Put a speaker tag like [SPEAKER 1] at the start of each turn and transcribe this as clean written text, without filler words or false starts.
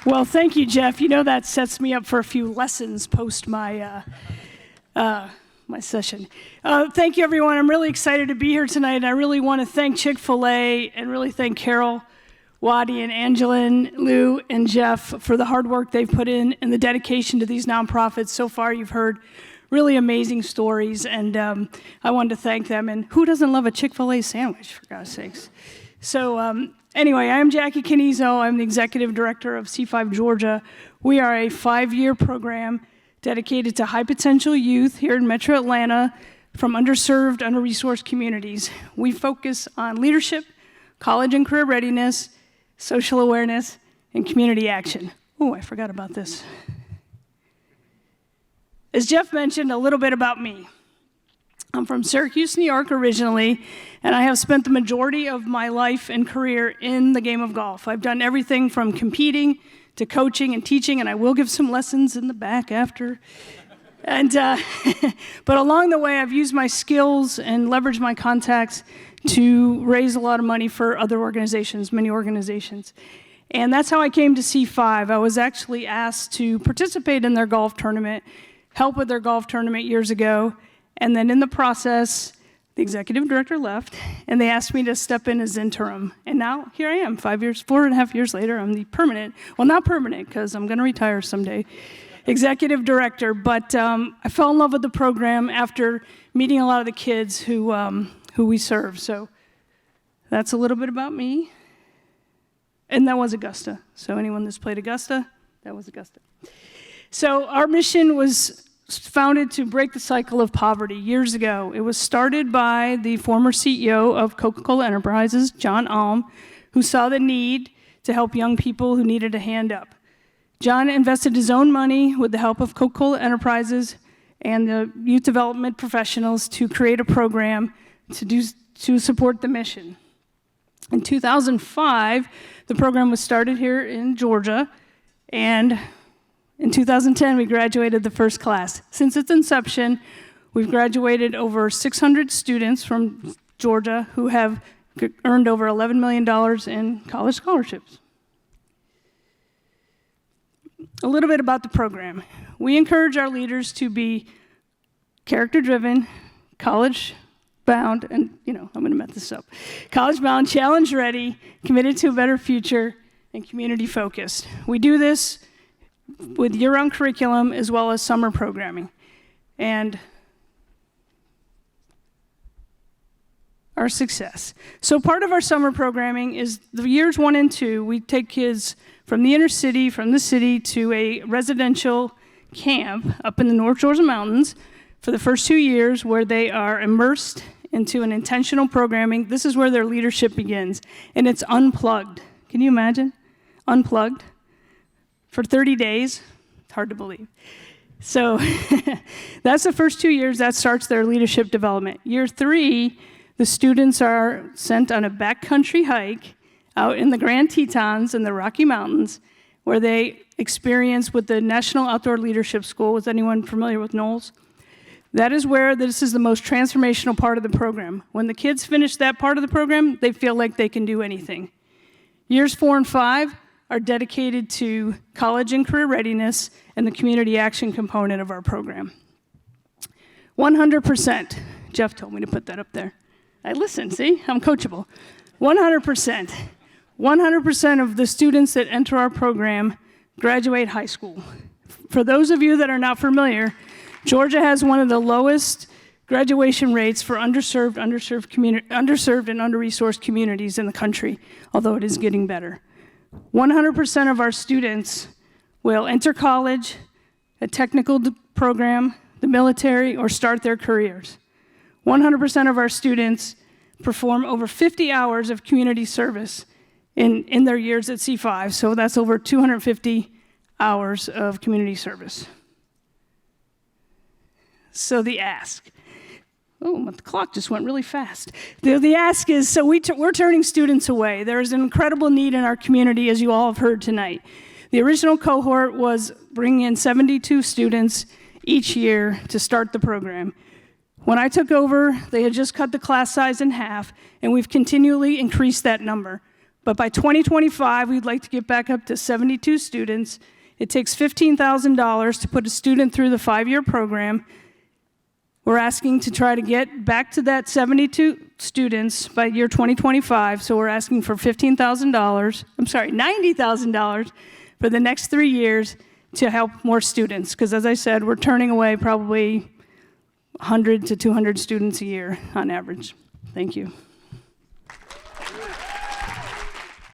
[SPEAKER 1] Well, thank you, Jeff. You know that sets me up for a few lessons post my my session. Thank you, everyone. I'm really excited to be here tonight, and I really want to thank Chick-fil-A and really thank Carol, Waddy, and Angelin, Lou, and Jeff for the hard work they've put in and the dedication to these nonprofits. So far, you've heard really amazing stories, and I wanted to thank them. And who doesn't love a Chick-fil-A sandwich, for God's sakes? So anyway, I'm Jackie Canizo. I'm the executive director of C5 Georgia. We are a 5-year program dedicated to high potential youth here in Metro Atlanta from underserved, under-resourced communities. We focus on leadership, college and career readiness, social awareness, and community action. Oh, I forgot about this. As Jeff mentioned, a little bit about me. I'm from Syracuse, New York originally, and I have spent the majority of my life and career in the game of golf. I've done everything from competing to coaching and teaching, and I will give some lessons in the back after. And but along the way, I've used my skills and leveraged my contacts to raise a lot of money for other organizations, many organizations. And that's how I came to C5. I was actually asked to participate in their golf tournament, help with their golf tournament years ago, and then in the process, the executive director left, and they asked me to step in as interim. And now, here I am, 4.5 years later, I'm the permanent, well, not permanent, because I'm gonna retire someday, executive director. But I fell in love with the program after meeting a lot of the kids who we serve. So that's a little bit about me. And that was Augusta. So anyone that's played Augusta, that was Augusta. So our mission was founded to break the cycle of poverty years ago. It was started by the former CEO of Coca-Cola Enterprises, John Alm, who saw the need to help young people who needed a hand up. John invested his own money with the help of Coca-Cola Enterprises and the youth development professionals to create a program to support the mission. In 2005, the program was started here in Georgia, and in 2010, we graduated the first class. Since its inception, we've graduated over 600 students from Georgia who have earned over $11 million in college scholarships. A little bit about the program. We encourage our leaders to be character-driven, college-bound, and I'm gonna mess this up, college-bound, challenge-ready, committed to a better future, and community-focused. We do this with year-round curriculum as well as summer programming. And our success. So part of our summer programming is the years 1 and 2, we take kids from the inner city, from the city, to a residential camp up in the North Georgia mountains for the first 2 years where they are immersed into an intentional programming. This is where their leadership begins, and it's unplugged. Can you imagine? Unplugged. For 30 days, it's hard to believe. So that's the first 2 years, that starts their leadership development. Year 3, the students are sent on a backcountry hike out in the Grand Tetons in the Rocky Mountains, where they experience with the National Outdoor Leadership School. Is anyone familiar with NOLS? That is where this is the most transformational part of the program. When the kids finish that part of the program, they feel like they can do anything. Years 4 and 5, are dedicated to college and career readiness and the community action component of our program. 100%, Jeff told me to put that up there. I listened, see, I'm coachable. 100%. 100% of the students that enter our program graduate high school. For those of you that are not familiar, Georgia has one of the lowest graduation rates for underserved and under-resourced communities in the country, although it is getting better. 100% of our students will enter college, a technical program, the military, or start their careers. 100% of our students perform over 50 hours of community service in their years at C5, so that's over 250 hours of community service. So the ask. Oh, the clock just went really fast. The ask is, so we're turning students away. There is an incredible need in our community, as you all have heard tonight. The original cohort was bringing in 72 students each year to start the program. When I took over, they had just cut the class size in half, and we've continually increased that number. But by 2025, we'd like to get back up to 72 students. It takes $15,000 to put a student through the 5-year program. We're asking to try to get back to that 72 students by year 2025, so we're asking for $90,000 for the next 3 years to help more students, because as I said, we're turning away probably 100 to 200 students a year on average. Thank you.